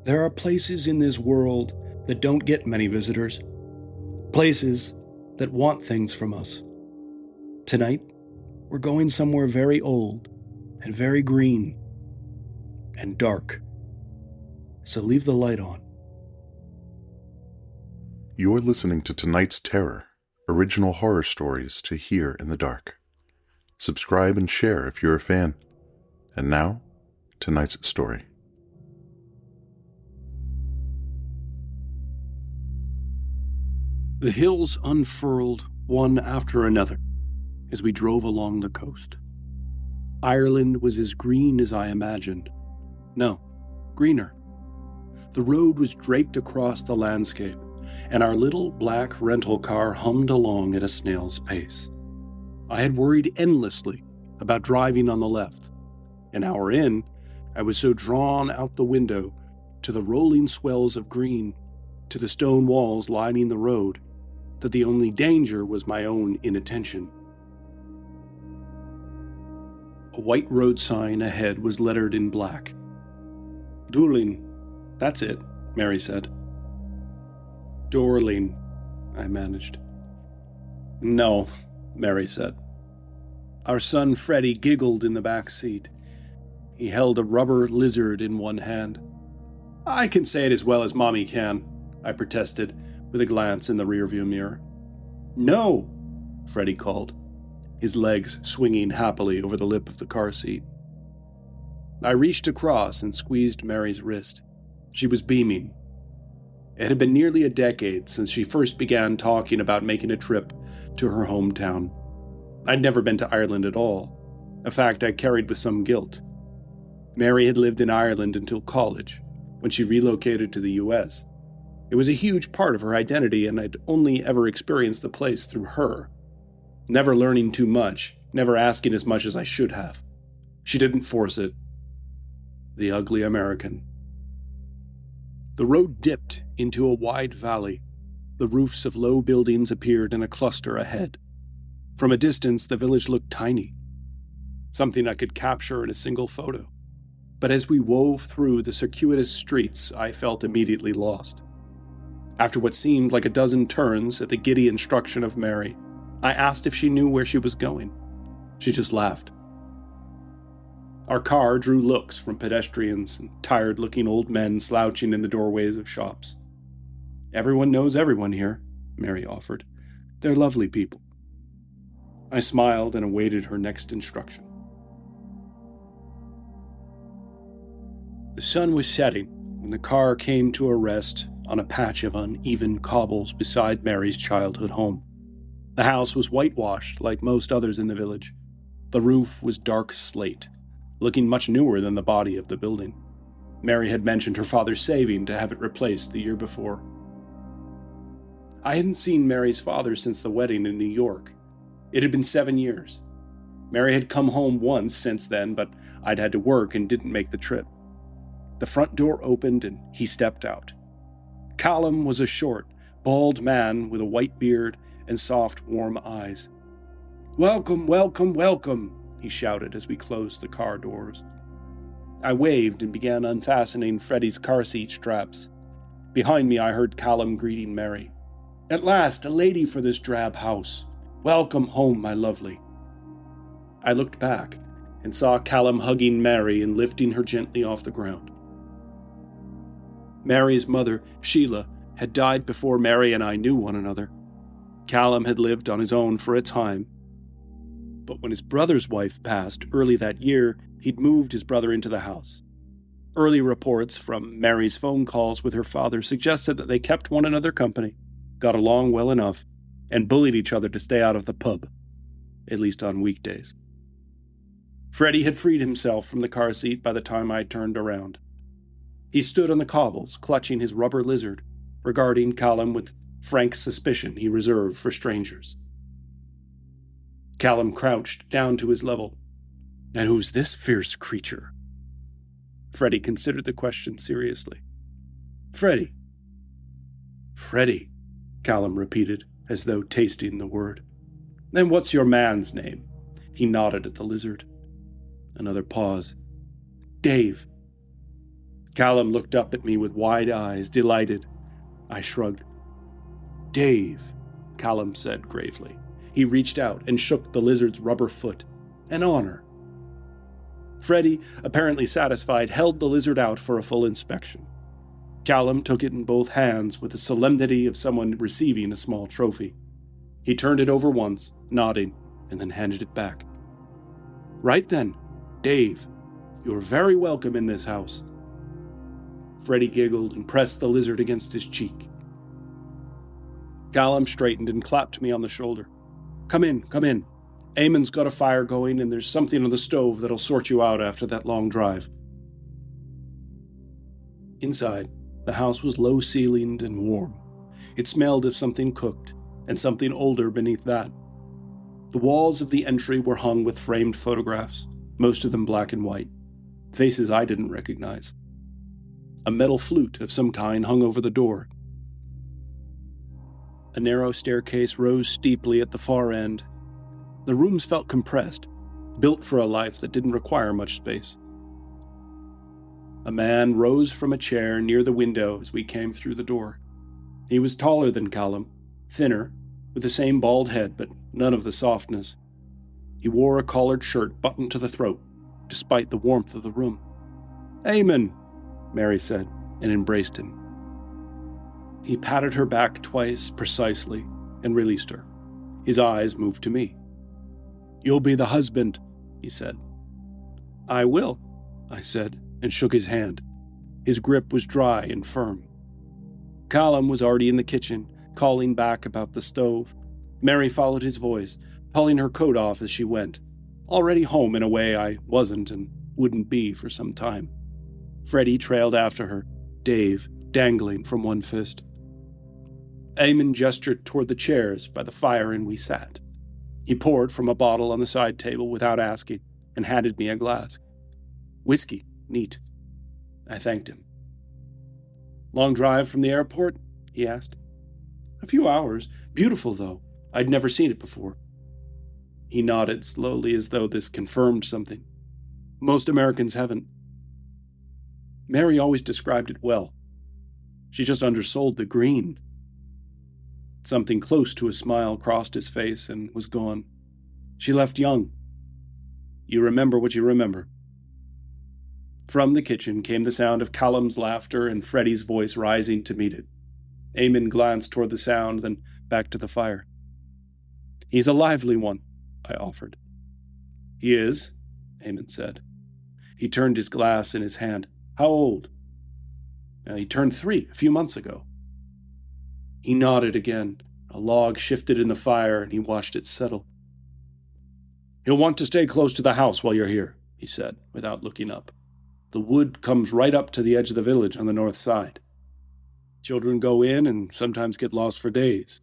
There are places in this world that don't get many visitors. Places that want things from us. Tonight, we're going somewhere very old and very green and dark. So leave the light on. You're listening to tonight's Terror, original horror stories to hear in the dark. Subscribe and share if you're a fan. And now, tonight's story. The hills unfurled one after another as we drove along the coast. Ireland was as green as I imagined. No, greener. The road was draped across the landscape, and our little black rental car hummed along at a snail's pace. I had worried endlessly about driving on the left. An hour in, I was so drawn out the window to the rolling swells of green, to the stone walls lining the road, that the only danger was my own inattention. A white road sign ahead was lettered in black. "Dooling, that's it," Mary said. "Dorling," I managed. "No," Mary said. Our son Freddie giggled in the back seat. He held a rubber lizard in one hand. "I can say it as well as Mommy can," I protested, with a glance in the rearview mirror. "No," Freddie called, his legs swinging happily over the lip of the car seat. I reached across and squeezed Mary's wrist. She was beaming. It had been nearly a decade since she first began talking about making a trip to her hometown. I'd never been to Ireland at all, a fact I carried with some guilt. Mary had lived in Ireland until college, when she relocated to the US. It was a huge part of her identity, and I'd only ever experienced the place through her. Never learning too much, never asking as much as I should have. She didn't force it. The ugly American. The road dipped into a wide valley. The roofs of low buildings appeared in a cluster ahead. From a distance, the village looked tiny, something I could capture in a single photo. But as we wove through the circuitous streets, I felt immediately lost. After what seemed like a dozen turns at the giddy instruction of Mary, I asked if she knew where she was going. She just laughed. Our car drew looks from pedestrians and tired-looking old men slouching in the doorways of shops. "Everyone knows everyone here," Mary offered. "They're lovely people." I smiled and awaited her next instruction. The sun was setting when the car came to a rest on a patch of uneven cobbles beside Mary's childhood home. The house was whitewashed like most others in the village. The roof was dark slate, looking much newer than the body of the building. Mary had mentioned her father saving to have it replaced the year before. I hadn't seen Mary's father since the wedding in New York. It had been 7 years. Mary had come home once since then, but I'd had to work and didn't make the trip. The front door opened and he stepped out. Callum was a short, bald man with a white beard and soft, warm eyes. "Welcome, welcome, welcome," he shouted as we closed the car doors. I waved and began unfastening Freddie's car seat straps. Behind me I heard Callum greeting Mary. "At last, a lady for this drab house. Welcome home, my lovely." I looked back and saw Callum hugging Mary and lifting her gently off the ground. Mary's mother, Sheila, had died before Mary and I knew one another. Callum had lived on his own for a time. But when his brother's wife passed early that year, he'd moved his brother into the house. Early reports from Mary's phone calls with her father suggested that they kept one another company, got along well enough, and bullied each other to stay out of the pub, at least on weekdays. Freddie had freed himself from the car seat by the time I turned around. He stood on the cobbles, clutching his rubber lizard, regarding Callum with frank suspicion he reserved for strangers. Callum crouched down to his level. "And who's this fierce creature?" Freddie considered the question seriously. "Freddie." "Freddie," Callum repeated, as though tasting the word. "Then what's your man's name?" He nodded at the lizard. Another pause. "Dave." Callum looked up at me with wide eyes, delighted. I shrugged. "Dave," Callum said gravely. He reached out and shook the lizard's rubber foot. "An honor." Freddy, apparently satisfied, held the lizard out for a full inspection. Callum took it in both hands with the solemnity of someone receiving a small trophy. He turned it over once, nodding, and then handed it back. "Right then, Dave, you're very welcome in this house." Freddy giggled and pressed the lizard against his cheek. Callum straightened and clapped me on the shoulder. Come in. Eamon's got a fire going and there's something on the stove that'll sort you out after that long drive." Inside, the house was low-ceilinged and warm. It smelled of something cooked, and something older beneath that. The walls of the entry were hung with framed photographs, most of them black and white, faces I didn't recognize. A metal flute of some kind hung over the door. A narrow staircase rose steeply at the far end. The rooms felt compressed, built for a life that didn't require much space. A man rose from a chair near the window as we came through the door. He was taller than Callum, thinner, with the same bald head, but none of the softness. He wore a collared shirt buttoned to the throat, despite the warmth of the room. "Eamon," Mary said, and embraced him. He patted her back twice precisely and released her. His eyes moved to me. "You'll be the husband," he said. "I will," I said, and shook his hand. His grip was dry and firm. Callum was already in the kitchen, calling back about the stove. Mary followed his voice, pulling her coat off as she went, already home in a way I wasn't and wouldn't be for some time. Freddy trailed after her, Dave dangling from one fist. Eamon gestured toward the chairs by the fire and we sat. He poured from a bottle on the side table without asking and handed me a glass. "Whiskey, neat." I thanked him. "Long drive from the airport?" he asked. "A few hours. Beautiful, though. I'd never seen it before." He nodded slowly as though this confirmed something. "Most Americans haven't." Mary always described it well. She just undersold the green. Something close to a smile crossed his face and was gone. She left young. You remember what you remember. From the kitchen came the sound of Callum's laughter and Freddy's voice rising to meet it. Eamon glanced toward the sound, then back to the fire. "He's a lively one," I offered. "He is," Eamon said. He turned his glass in his hand. "How old?" "He turned 3 a few months ago." He nodded again. A log shifted in the fire, and he watched it settle. "He'll want to stay close to the house while you're here," he said, without looking up. "The wood comes right up to the edge of the village on the north side. Children go in and sometimes get lost for days."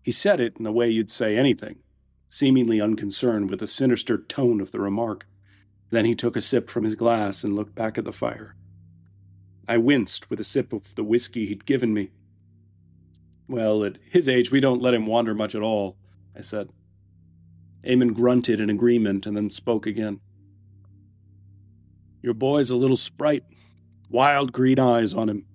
He said it in the way you'd say anything, seemingly unconcerned with the sinister tone of the remark. Then he took a sip from his glass and looked back at the fire. I winced with a sip of the whiskey he'd given me. "Well, at his age, we don't let him wander much at all," I said. Eamon grunted in agreement and then spoke again. "Your boy's a little sprite. Wild green eyes on him."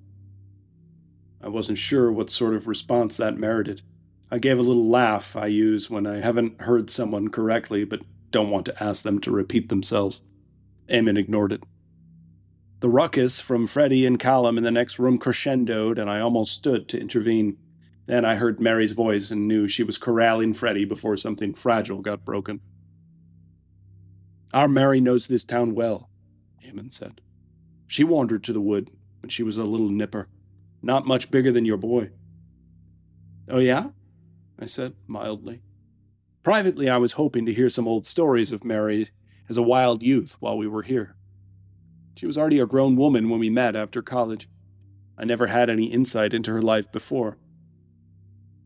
I wasn't sure what sort of response that merited. I gave a little laugh I use when I haven't heard someone correctly but don't want to ask them to repeat themselves. Eamon ignored it. The ruckus from Freddy and Callum in the next room crescendoed, and I almost stood to intervene. Then I heard Mary's voice and knew she was corralling Freddy before something fragile got broken. "Our Mary knows this town well," Eamon said. "She wandered to the wood when she was a little nipper, not much bigger than your boy." "Oh yeah?" I said mildly. Privately, I was hoping to hear some old stories of Mary as a wild youth while we were here. She was already a grown woman when we met after college. I never had any insight into her life before.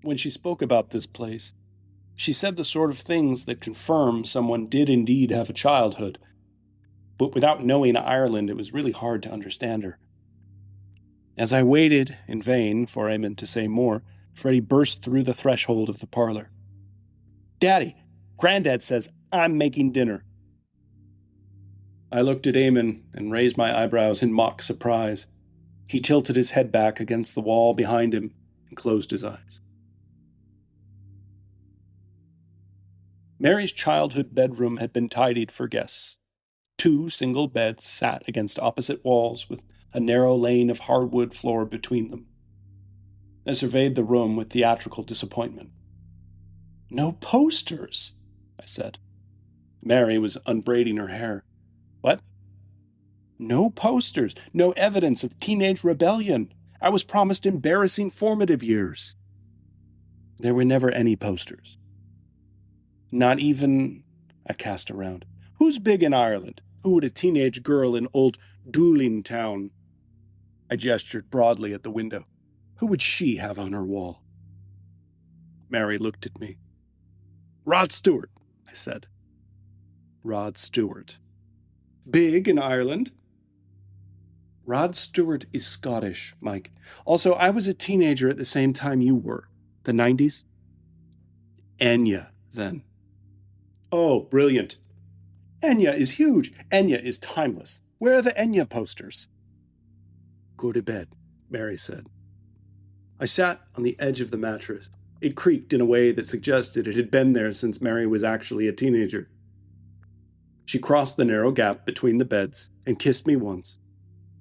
When she spoke about this place, she said the sort of things that confirm someone did indeed have a childhood. But without knowing Ireland, it was really hard to understand her. As I waited in vain for Eamon to say more, Freddy burst through the threshold of the parlor. "Daddy, Granddad says I'm making dinner." I looked at Eamon and raised my eyebrows in mock surprise. He tilted his head back against the wall behind him and closed his eyes. Mary's childhood bedroom had been tidied for guests. 2 single beds sat against opposite walls with a narrow lane of hardwood floor between them. I surveyed the room with theatrical disappointment. "No posters," I said. Mary was unbraiding her hair. "What?" "No posters, no evidence of teenage rebellion. I was promised embarrassing formative years." "There were never any posters." "Not even—" I cast around. "Who's big in Ireland? Who would a teenage girl in old Doolin Town?" I gestured broadly at the window. "Who would she have on her wall?" Mary looked at me. "Rod Stewart," I said. "Rod Stewart. Big in Ireland?" "Rod Stewart is Scottish, Mike. Also, I was a teenager at the same time you were. The 90s? Enya, then." "Oh, brilliant. Enya is huge. Enya is timeless. Where are the Enya posters?" "Go to bed," Mary said. I sat on the edge of the mattress. It creaked in a way that suggested it had been there since Mary was actually a teenager. She crossed the narrow gap between the beds and kissed me once,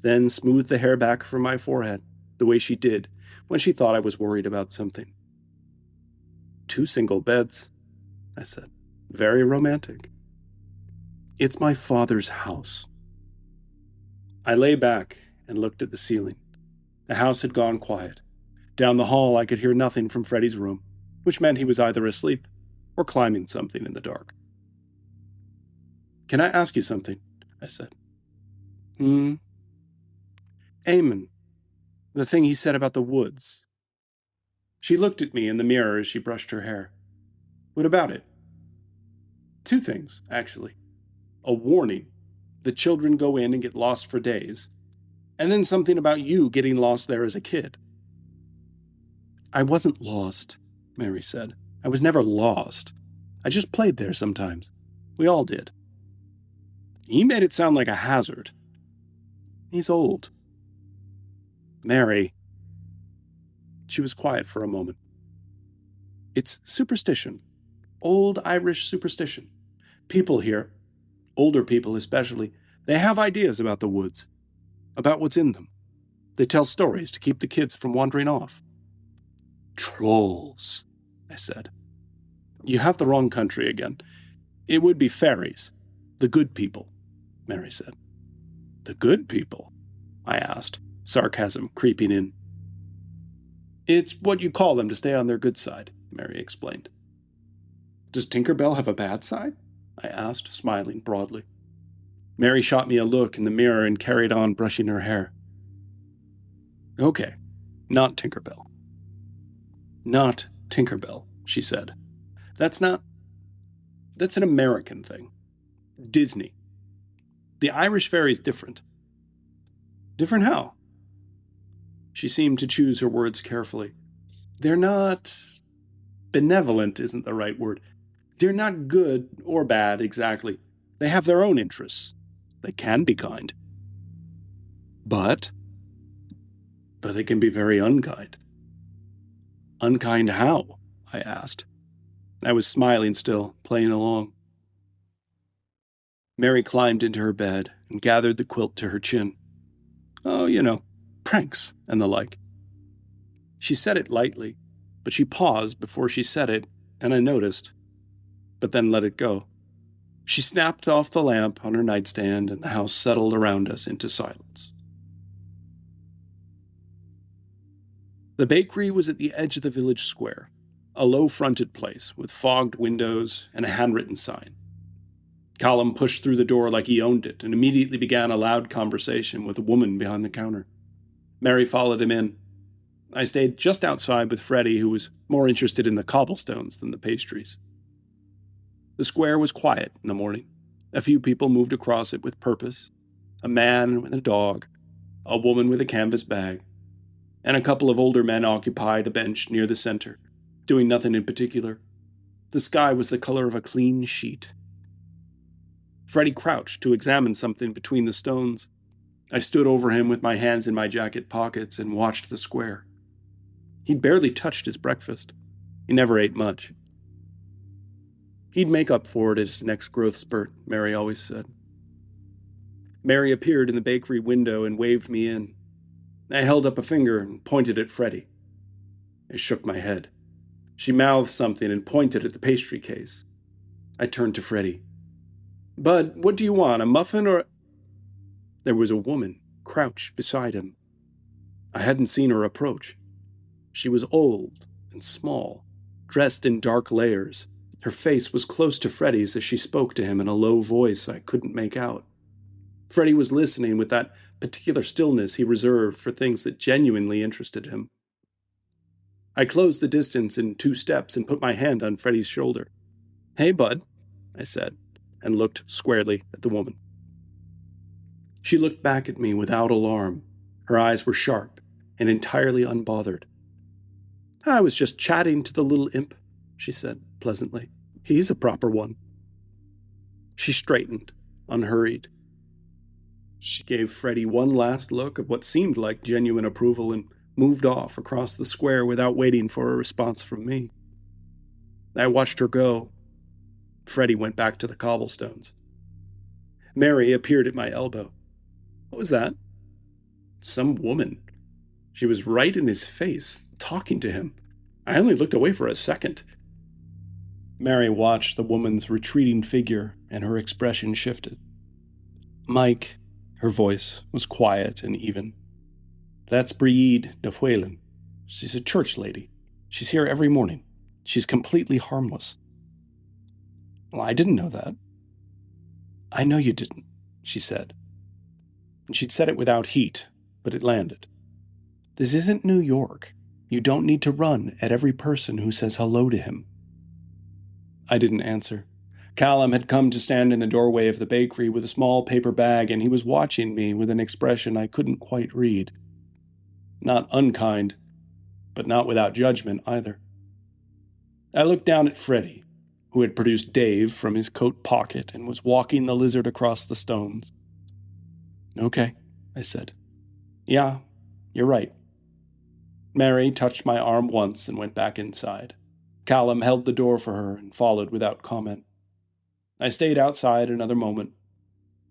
then smoothed the hair back from my forehead, the way she did when she thought I was worried about something. "2 single beds," I said. "Very romantic." "It's my father's house." I lay back and looked at the ceiling. The house had gone quiet. Down the hall, I could hear nothing from Freddie's room, which meant he was either asleep or climbing something in the dark. "Can I ask you something?" I said. Eamon, the thing he said about the woods." She looked at me in the mirror as she brushed her hair. "What about it?" "2 things, actually. A warning. The children go in and get lost for days. And then something about you getting lost there as a kid." "I wasn't lost," Mary said. "I was never lost. I just played there sometimes. We all did." "He made it sound like a hazard." "He's old." "Mary." She was quiet for a moment. "It's superstition. Old Irish superstition. People here, older people especially, they have ideas about the woods, about what's in them. They tell stories to keep the kids from wandering off." "Trolls," I said. "You have the wrong country again. It would be fairies. The good people," Mary said. "The good people?" I asked, sarcasm creeping in. "It's what you call them to stay on their good side," Mary explained. "Does Tinker Bell have a bad side?" I asked, smiling broadly. Mary shot me a look in the mirror and carried on brushing her hair. "Okay, not Tinker Bell." "Not Tinker Bell," she said. That's an American thing. Disney. The Irish fairy's different." "Different how?" She seemed to choose her words carefully. "They're not... benevolent isn't the right word. They're not good or bad, exactly. They have their own interests. They can be kind. But they can be very unkind." "Unkind how?" I asked. I was smiling still, playing along. Mary climbed into her bed and gathered the quilt to her chin. "Oh, pranks and the like." She said it lightly, but she paused before she said it, and I noticed, but then let it go. She snapped off the lamp on her nightstand, and the house settled around us into silence. The bakery was at the edge of the village square, a low-fronted place with fogged windows and a handwritten sign. Callum pushed through the door like he owned it and immediately began a loud conversation with a woman behind the counter. Mary followed him in. I stayed just outside with Freddie, who was more interested in the cobblestones than the pastries. The square was quiet in the morning. A few people moved across it with purpose. A man with a dog, a woman with a canvas bag, and a couple of older men occupied a bench near the center, doing nothing in particular. The sky was the color of a clean sheet. Freddie crouched to examine something between the stones. I stood over him with my hands in my jacket pockets and watched the square. He'd barely touched his breakfast. He never ate much. He'd make up for it at his next growth spurt, Mary always said. Mary appeared in the bakery window and waved me in. I held up a finger and pointed at Freddie. I shook my head. She mouthed something and pointed at the pastry case. I turned to Freddie. "Bud, what do you want, a muffin or—" There was a woman crouched beside him. I hadn't seen her approach. She was old and small, dressed in dark layers. Her face was close to Freddie's as she spoke to him in a low voice I couldn't make out. Freddie was listening with that particular stillness he reserved for things that genuinely interested him. I closed the distance in 2 steps and put my hand on Freddie's shoulder. "Hey, bud," I said, and looked squarely at the woman. She looked back at me without alarm. Her eyes were sharp and entirely unbothered. "I was just chatting to the little imp," she said pleasantly. "He's a proper one." She straightened, unhurried. She gave Freddie one last look of what seemed like genuine approval and moved off across the square without waiting for a response from me. I watched her go. Freddie went back to the cobblestones. Mary appeared at my elbow. "What was that?" "Some woman. She was right in his face, talking to him. I only looked away for a second." Mary watched the woman's retreating figure, and her expression shifted. "Mike," her voice was quiet and even. "That's Briede Nefuelen. She's a church lady. She's here every morning. She's completely harmless." "Well, I didn't know that." "I know you didn't," she said. And she'd said it without heat, but it landed. "This isn't New York. You don't need to run at every person who says hello to him." I didn't answer. Callum had come to stand in the doorway of the bakery with a small paper bag, and he was watching me with an expression I couldn't quite read. Not unkind, but not without judgment either. I looked down at Freddie, who had produced Dave from his coat pocket and was walking the lizard across the stones. "Okay," I said. "Yeah, you're right." Mary touched my arm once and went back inside. Callum held the door for her and followed without comment. I stayed outside another moment.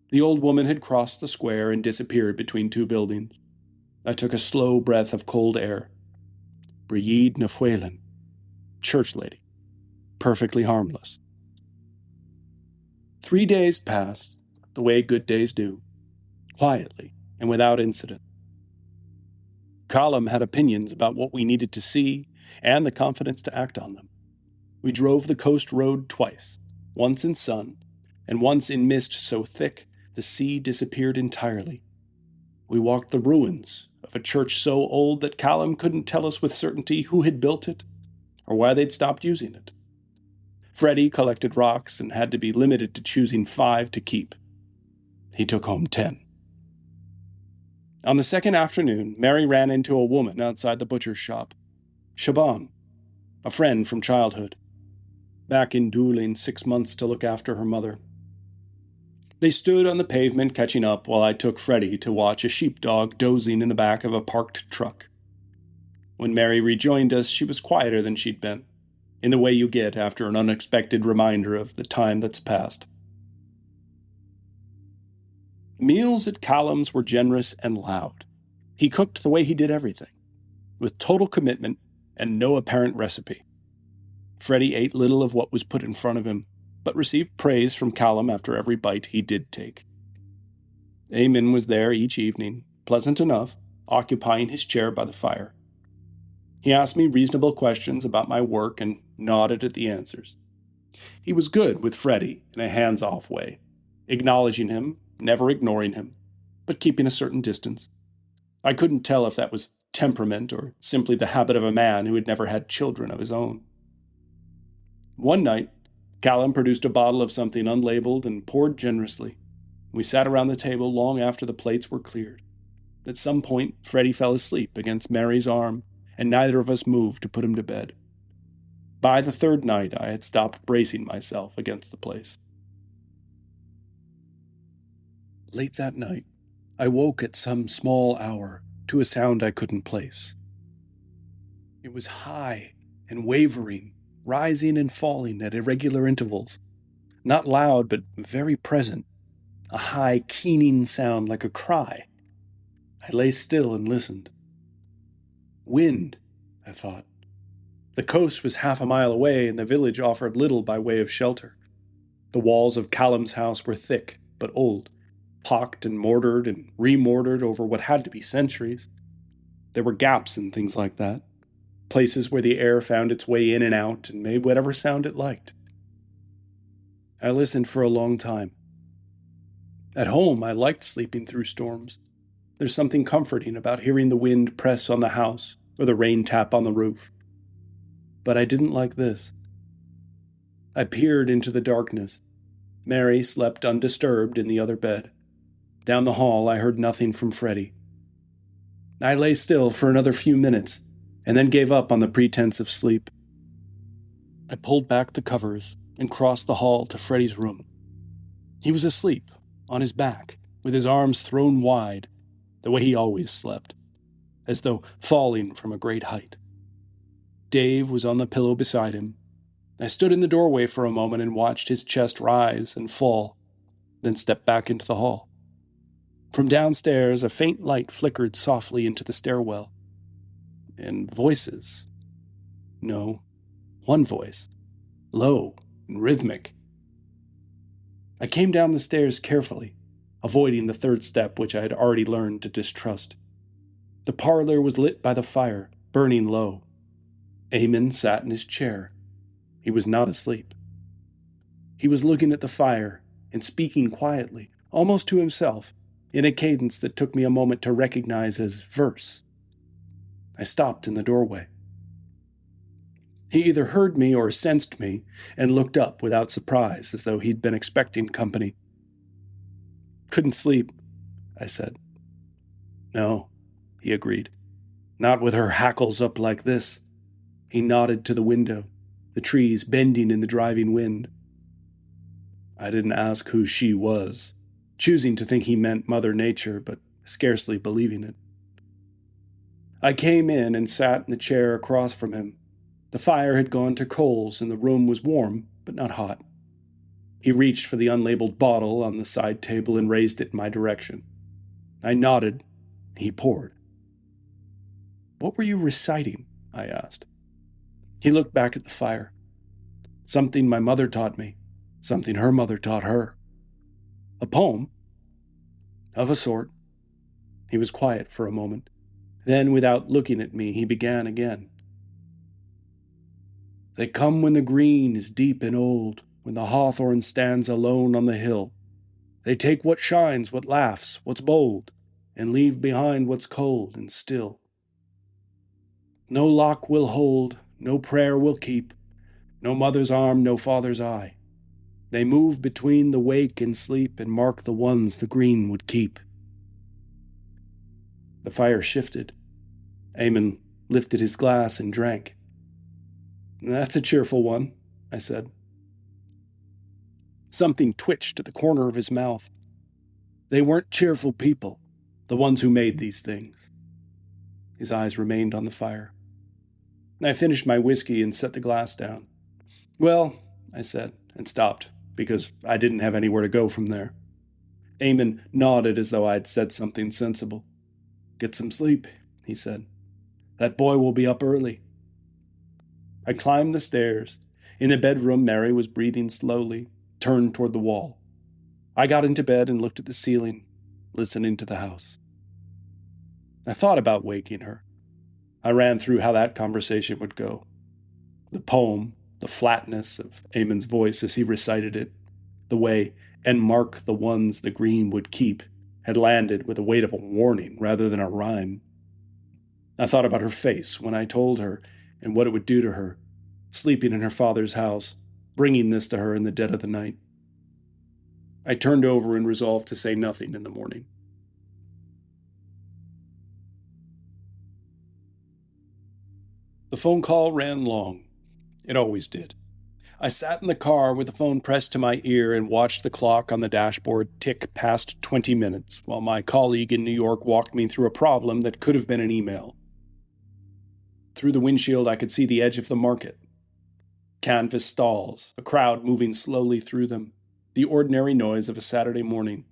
The old woman had crossed the square and disappeared between 2 buildings. I took a slow breath of cold air. Briede Nefuelen, church lady, perfectly harmless. 3 days passed, the way good days do, quietly and without incident. Callum had opinions about what we needed to see and the confidence to act on them. We drove the coast road twice, once in sun and once in mist so thick the sea disappeared entirely. We walked the ruins of a church so old that Callum couldn't tell us with certainty who had built it or why they'd stopped using it. Freddie collected rocks and had to be limited to choosing 5 to keep. He took home 10. On the second afternoon, Mary ran into a woman outside the butcher's shop. Shaban, a friend from childhood. Back in Dooling 6 months to look after her mother. They stood on the pavement catching up while I took Freddie to watch a sheepdog dozing in the back of a parked truck. When Mary rejoined us, she was quieter than she'd been, in the way you get after an unexpected reminder of the time that's passed. Meals at Callum's were generous and loud. He cooked the way he did everything, with total commitment and no apparent recipe. Freddie ate little of what was put in front of him, but received praise from Callum after every bite he did take. Eamon was there each evening, pleasant enough, occupying his chair by the fire. He asked me reasonable questions about my work and nodded at the answers. He was good with Freddie in a hands-off way, acknowledging him, never ignoring him, but keeping a certain distance. I couldn't tell if that was temperament or simply the habit of a man who had never had children of his own. One night, Callum produced a bottle of something unlabeled and poured generously. We sat around the table long after the plates were cleared. At some point, Freddie fell asleep against Mary's arm, and neither of us moved to put him to bed. By the 3rd night, I had stopped bracing myself against the place. Late that night, I woke at some small hour to a sound I couldn't place. It was high and wavering, rising and falling at irregular intervals. Not loud, but very present. A high, keening sound like a cry. I lay still and listened. Wind, I thought. The coast was half a mile away, and the village offered little by way of shelter. The walls of Callum's house were thick, but old, pocked and mortared and remortared over what had to be centuries. There were gaps and things like that, places where the air found its way in and out and made whatever sound it liked. I listened for a long time. At home, I liked sleeping through storms. There's something comforting about hearing the wind press on the house or the rain tap on the roof. But I didn't like this. I peered into the darkness. Mary slept undisturbed in the other bed. Down the hall, I heard nothing from Freddie. I lay still for another few minutes, and then gave up on the pretense of sleep. I pulled back the covers and crossed the hall to Freddie's room. He was asleep, on his back, with his arms thrown wide, the way he always slept, as though falling from a great height. Dave was on the pillow beside him. I stood in the doorway for a moment and watched his chest rise and fall, then stepped back into the hall. From downstairs, a faint light flickered softly into the stairwell. And voices. No, one voice, low and rhythmic. I came down the stairs carefully, avoiding the third step which I had already learned to distrust. The parlor was lit by the fire, burning low. Eamon sat in his chair. He was not asleep. He was looking at the fire and speaking quietly, almost to himself, in a cadence that took me a moment to recognize as verse. I stopped in the doorway. He either heard me or sensed me and looked up without surprise, as though he'd been expecting company. "Couldn't sleep," I said. "No," he agreed. "Not with her hackles up like this." He nodded to the window, the trees bending in the driving wind. I didn't ask who she was, choosing to think he meant Mother Nature, but scarcely believing it. I came in and sat in the chair across from him. The fire had gone to coals and the room was warm, but not hot. He reached for the unlabeled bottle on the side table and raised it in my direction. I nodded. He poured. "What were you reciting?" I asked. He looked back at the fire. "Something my mother taught me, something her mother taught her." "A poem?" "Of a sort." He was quiet for a moment. Then, without looking at me, he began again. "They come when the green is deep and old, when the hawthorn stands alone on the hill. They take what shines, what laughs, what's bold, and leave behind what's cold and still. No lock will hold, no prayer will keep, no mother's arm, no father's eye. They move between the wake and sleep and mark the ones the green would keep." The fire shifted. Eamon lifted his glass and drank. "That's a cheerful one," I said. Something twitched at the corner of his mouth. "They weren't cheerful people, the ones who made these things." His eyes remained on the fire. I finished my whiskey and set the glass down. "Well," I said, and stopped, because I didn't have anywhere to go from there. Eamon nodded as though I had said something sensible. "Get some sleep," he said. "That boy will be up early." I climbed the stairs. In the bedroom, Mary was breathing slowly, turned toward the wall. I got into bed and looked at the ceiling, listening to the house. I thought about waking her. I ran through how that conversation would go. The poem, the flatness of Eamon's voice as he recited it, the way "and mark the ones the green would keep" had landed with the weight of a warning rather than a rhyme. I thought about her face when I told her and what it would do to her, sleeping in her father's house, bringing this to her in the dead of the night. I turned over and resolved to say nothing in the morning. The phone call ran long. It always did. I sat in the car with the phone pressed to my ear and watched the clock on the dashboard tick past 20 minutes while my colleague in New York walked me through a problem that could have been an email. Through the windshield, I could see the edge of the market. Canvas stalls, a crowd moving slowly through them, the ordinary noise of a Saturday morning.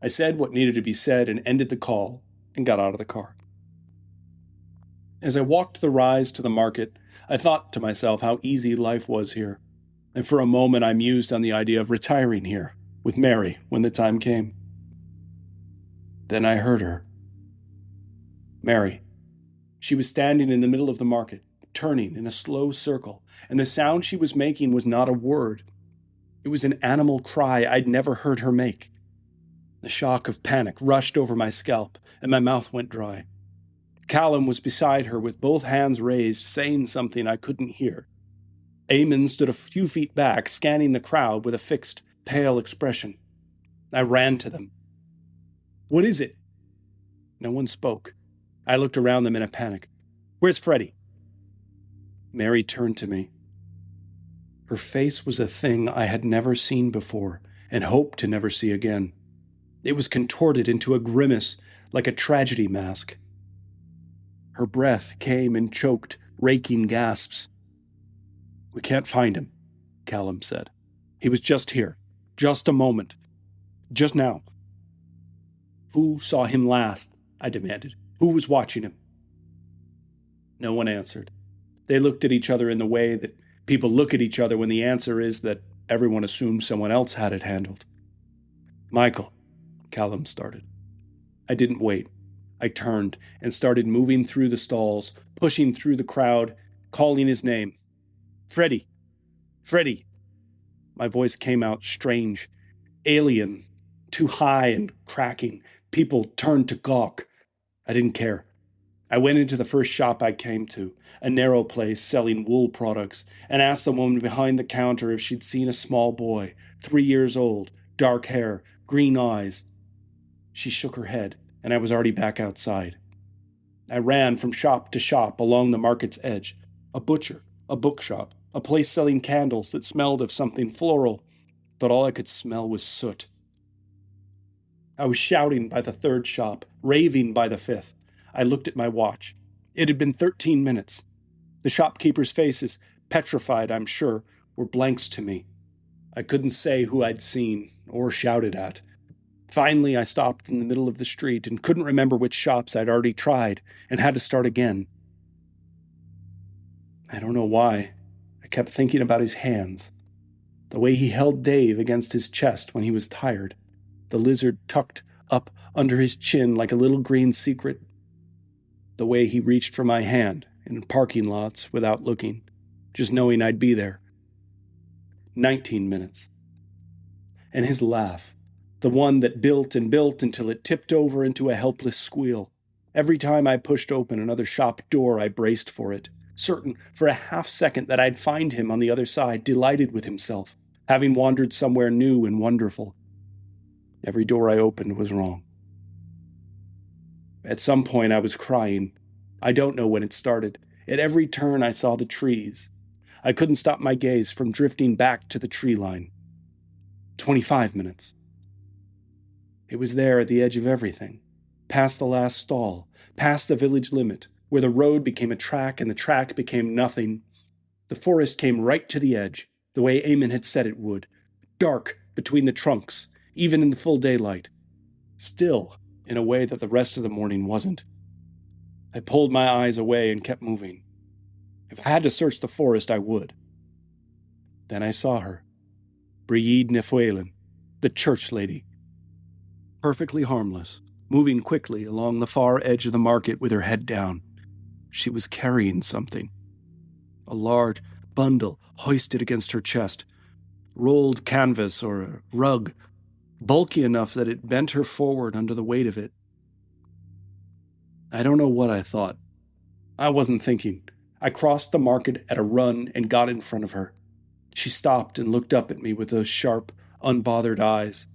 I said what needed to be said and ended the call and got out of the car. As I walked the rise to the market, I thought to myself how easy life was here, and for a moment I mused on the idea of retiring here with Mary when the time came. Then I heard her. Mary. She was standing in the middle of the market, turning in a slow circle, and the sound she was making was not a word. It was an animal cry I'd never heard her make. The shock of panic rushed over my scalp, and my mouth went dry. Callum was beside her with both hands raised, saying something I couldn't hear. Eamon stood a few feet back, scanning the crowd with a fixed, pale expression. I ran to them. "What is it?" No one spoke. I looked around them in a panic. "Where's Freddie?" Mary turned to me. Her face was a thing I had never seen before and hoped to never see again. It was contorted into a grimace like a tragedy mask. Her breath came in choked, raking gasps. "We can't find him," Callum said. "He was just here. Just a moment. Just now." "Who saw him last?" I demanded. "Who was watching him?" No one answered. They looked at each other in the way that people look at each other when the answer is that everyone assumes someone else had it handled. "Michael," Callum started. I didn't wait. I turned and started moving through the stalls, pushing through the crowd, calling his name. "Freddie! Freddie!" My voice came out strange, alien, too high and cracking. People turned to gawk. I didn't care. I went into the first shop I came to, a narrow place selling wool products, and asked the woman behind the counter if she'd seen a small boy, 3 years old, dark hair, green eyes. She shook her head, and I was already back outside. I ran from shop to shop along the market's edge. A butcher, a bookshop, a place selling candles that smelled of something floral, but all I could smell was soot. I was shouting by the third shop, raving by the fifth. I looked at my watch. It had been 13 minutes. The shopkeepers' faces, petrified, I'm sure, were blanks to me. I couldn't say who I'd seen or shouted at. Finally, I stopped in the middle of the street and couldn't remember which shops I'd already tried and had to start again. I don't know why. I kept thinking about his hands. The way he held Dave against his chest when he was tired. The lizard tucked up under his chin like a little green secret. The way he reached for my hand in parking lots without looking, just knowing I'd be there. 19 minutes. And his laugh. The one that built and built until it tipped over into a helpless squeal. Every time I pushed open another shop door, I braced for it, certain for a half-second that I'd find him on the other side, delighted with himself, having wandered somewhere new and wonderful. Every door I opened was wrong. At some point I was crying. I don't know when it started. At every turn I saw the trees. I couldn't stop my gaze from drifting back to the tree line. 25 minutes. It was there at the edge of everything, past the last stall, past the village limit, where the road became a track and the track became nothing. The forest came right to the edge, the way Eamon had said it would, dark between the trunks, even in the full daylight. Still, in a way that the rest of the morning wasn't. I pulled my eyes away and kept moving. If I had to search the forest, I would. Then I saw her, Brigitte Nefuelen, the church lady. Perfectly harmless, moving quickly along the far edge of the market with her head down. She was carrying something. A large bundle hoisted against her chest, rolled canvas or a rug, bulky enough that it bent her forward under the weight of it. I don't know what I thought. I wasn't thinking. I crossed the market at a run and got in front of her. She stopped and looked up at me with those sharp, unbothered eyes.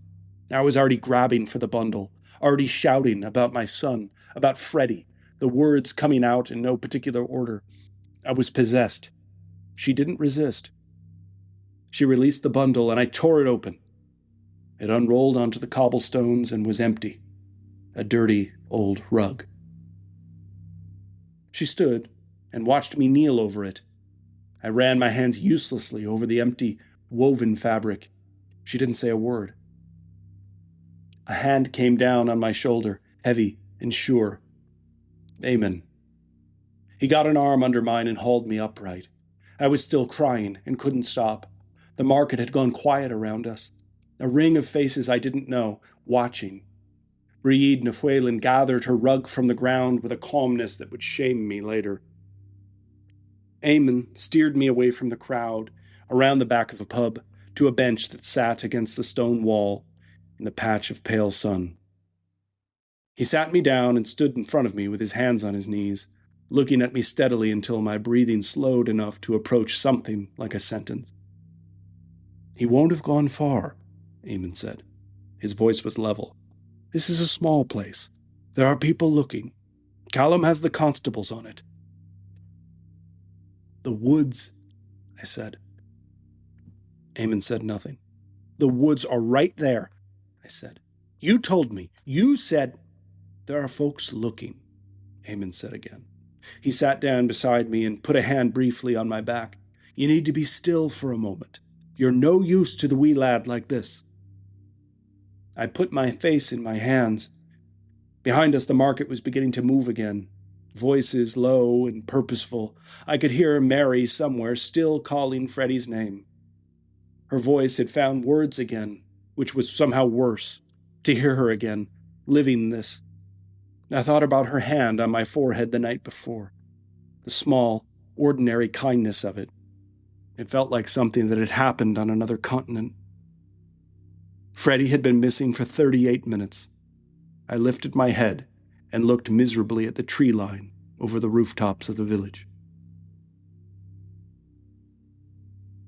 I was already grabbing for the bundle, already shouting about my son, about Freddie, the words coming out in no particular order. I was possessed. She didn't resist. She released the bundle, and I tore it open. It unrolled onto the cobblestones and was empty. A dirty, old rug. She stood and watched me kneel over it. I ran my hands uselessly over the empty, woven fabric. She didn't say a word. A hand came down on my shoulder, heavy and sure. Amen. He got an arm under mine and hauled me upright. I was still crying and couldn't stop. The market had gone quiet around us. A ring of faces I didn't know, watching. Briede Nefuelan gathered her rug from the ground with a calmness that would shame me later. Eamon steered me away from the crowd, around the back of a pub, to a bench that sat against the stone wall in the patch of pale sun. He sat me down and stood in front of me with his hands on his knees, looking at me steadily until my breathing slowed enough to approach something like a sentence. "He won't have gone far," Eamon said. His voice was level. "This is a small place. There are people looking. Callum has the constables on it." "The woods," I said. Eamon said nothing. "The woods are right there," I said. "You told me. You said—" "There are folks looking," Eamon said again. He sat down beside me and put a hand briefly on my back. "You need to be still for a moment. You're no use to the wee lad like this." I put my face in my hands. Behind us, the market was beginning to move again. Voices low and purposeful. I could hear Mary somewhere still calling Freddie's name. Her voice had found words again, which was somehow worse. To hear her again, living this. I thought about her hand on my forehead the night before. The small, ordinary kindness of it. It felt like something that had happened on another continent. Freddie had been missing for 38 minutes. I lifted my head and looked miserably at the tree line over the rooftops of the village.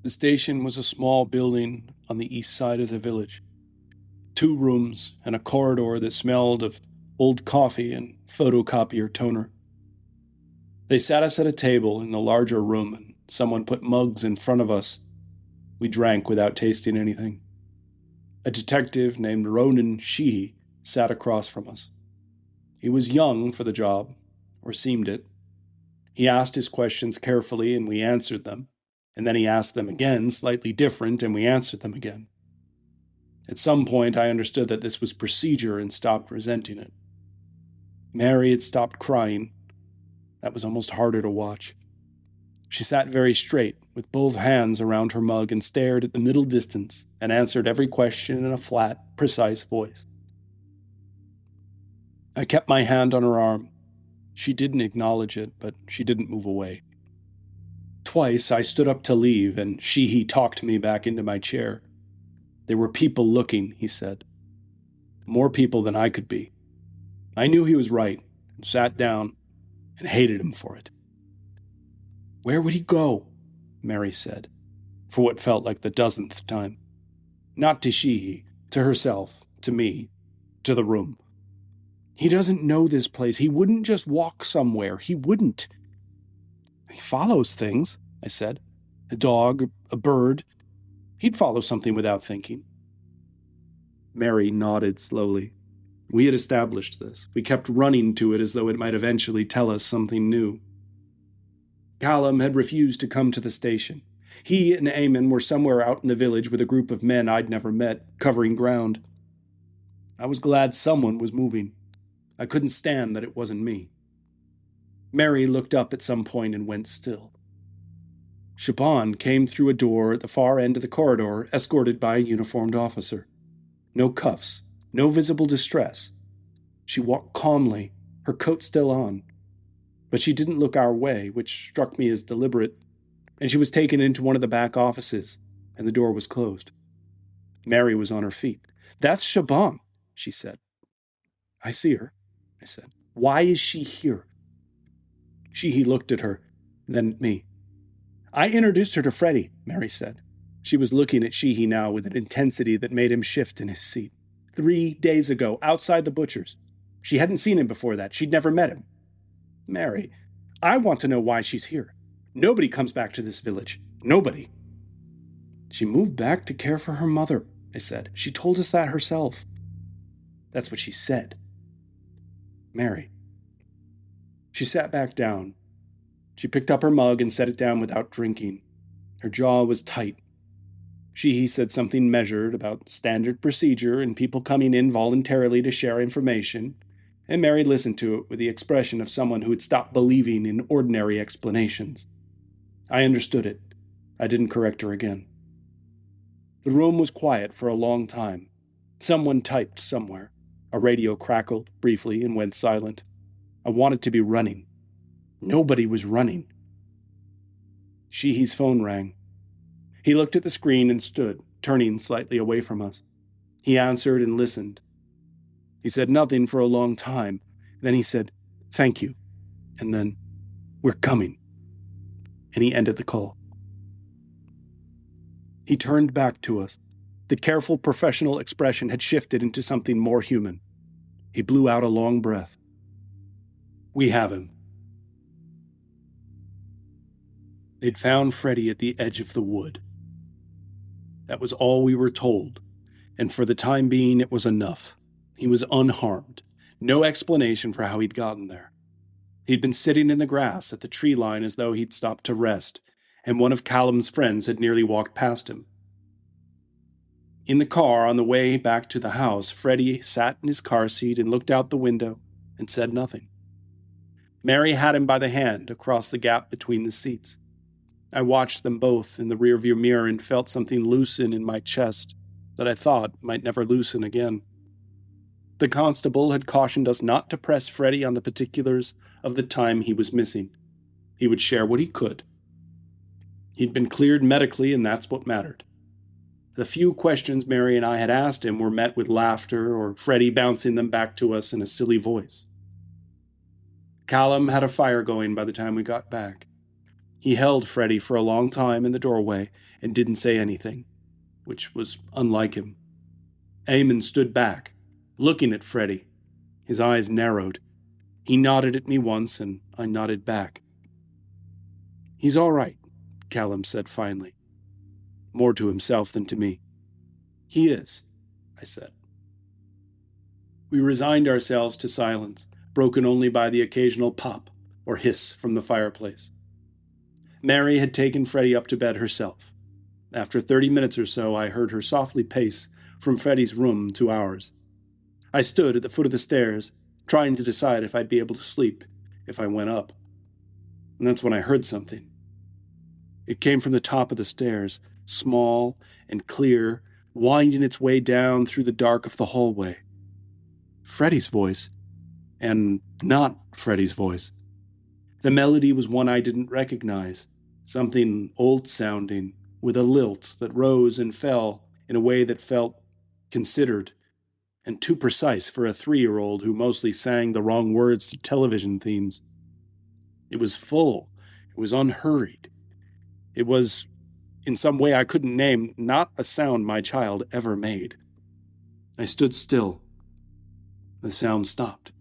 The station was a small building on the east side of the village. 2 rooms and a corridor that smelled of old coffee and photocopier toner. They sat us at a table in the larger room, and someone put mugs in front of us. We drank without tasting anything. A detective named Ronan Sheehy sat across from us. He was young for the job, or seemed it. He asked his questions carefully, and we answered them. And then he asked them again, slightly different, and we answered them again. At some point, I understood that this was procedure and stopped resenting it. Mary had stopped crying. That was almost harder to watch. She sat very straight, with both hands around her mug, and stared at the middle distance and answered every question in a flat, precise voice. I kept my hand on her arm. She didn't acknowledge it, but she didn't move away. Twice I stood up to leave, and he talked me back into my chair. "There were people looking," he said. "More people than I could be." I knew he was right, and sat down, and hated him for it. "Where would he go?" Mary said, for what felt like the 10th time. Not to Sheehy, to herself, to me, to the room. "He doesn't know this place. He wouldn't just walk somewhere. He wouldn't." "He follows things," I said. "A dog, a bird. He'd follow something without thinking." Mary nodded slowly. We had established this. We kept running to it as though it might eventually tell us something new. Callum had refused to come to the station. He and Eamon were somewhere out in the village with a group of men I'd never met, covering ground. I was glad someone was moving. I couldn't stand that it wasn't me. Mary looked up at some point and went still. Shaban came through a door at the far end of the corridor, escorted by a uniformed officer. No cuffs, no visible distress. She walked calmly, her coat still on. But she didn't look our way, which struck me as deliberate, and she was taken into one of the back offices, and the door was closed. Mary was on her feet. "That's Shaban," she said. "I see her," I said. "Why is she here?" He looked at her, then at me. "I introduced her to Freddie," Mary said. She was looking at Sheehy now with an intensity that made him shift in his seat. 3 days ago, outside the butcher's. She hadn't seen him before that. She'd never met him. "Mary, I want to know why she's here. Nobody comes back to this village. Nobody." She moved back to care for her mother, I said. She told us that herself. That's what she said. Mary. She sat back down. She picked up her mug and set it down without drinking. Her jaw was tight. She said something measured about standard procedure and people coming in voluntarily to share information, and Mary listened to it with the expression of someone who had stopped believing in ordinary explanations. I understood it. I didn't correct her again. The room was quiet for a long time. Someone typed somewhere. A radio crackled briefly and went silent. I wanted to be running. Nobody was running. Sheehy's phone rang. He looked at the screen and stood, turning slightly away from us. He answered and listened. He said nothing for a long time. Then he said, "Thank you." And then, "We're coming." And he ended the call. He turned back to us. The careful professional expression had shifted into something more human. He blew out a long breath. "We have him." They'd found Freddie at the edge of the wood. That was all we were told, and for the time being it was enough. He was unharmed. No explanation for how he'd gotten there. He'd been sitting in the grass at the tree line as though he'd stopped to rest, and one of Callum's friends had nearly walked past him. In the car on the way back to the house, Freddie sat in his car seat and looked out the window and said nothing. Mary had him by the hand across the gap between the seats. I watched them both in the rearview mirror and felt something loosen in my chest that I thought might never loosen again. The constable had cautioned us not to press Freddie on the particulars of the time he was missing. He would share what he could. He'd been cleared medically, and that's what mattered. The few questions Mary and I had asked him were met with laughter or Freddie bouncing them back to us in a silly voice. Callum had a fire going by the time we got back. He held Freddie for a long time in the doorway and didn't say anything, which was unlike him. Eamon stood back, looking at Freddie. His eyes narrowed. He nodded at me once, and I nodded back. "He's all right," Callum said finally, more to himself than to me. "He is," I said. We resigned ourselves to silence, broken only by the occasional pop or hiss from the fireplace. Mary had taken Freddie up to bed herself. After 30 minutes or so, I heard her softly pace from Freddie's room to ours. I stood at the foot of the stairs, trying to decide if I'd be able to sleep if I went up. And that's when I heard something. It came from the top of the stairs, small and clear, winding its way down through the dark of the hallway. Freddie's voice, and not Freddie's voice. The melody was one I didn't recognize, something old-sounding, with a lilt that rose and fell in a way that felt considered and too precise for a 3-year-old who mostly sang the wrong words to television themes. It was full. It was unhurried. It was, in some way I couldn't name, not a sound my child ever made. I stood still. The sound stopped.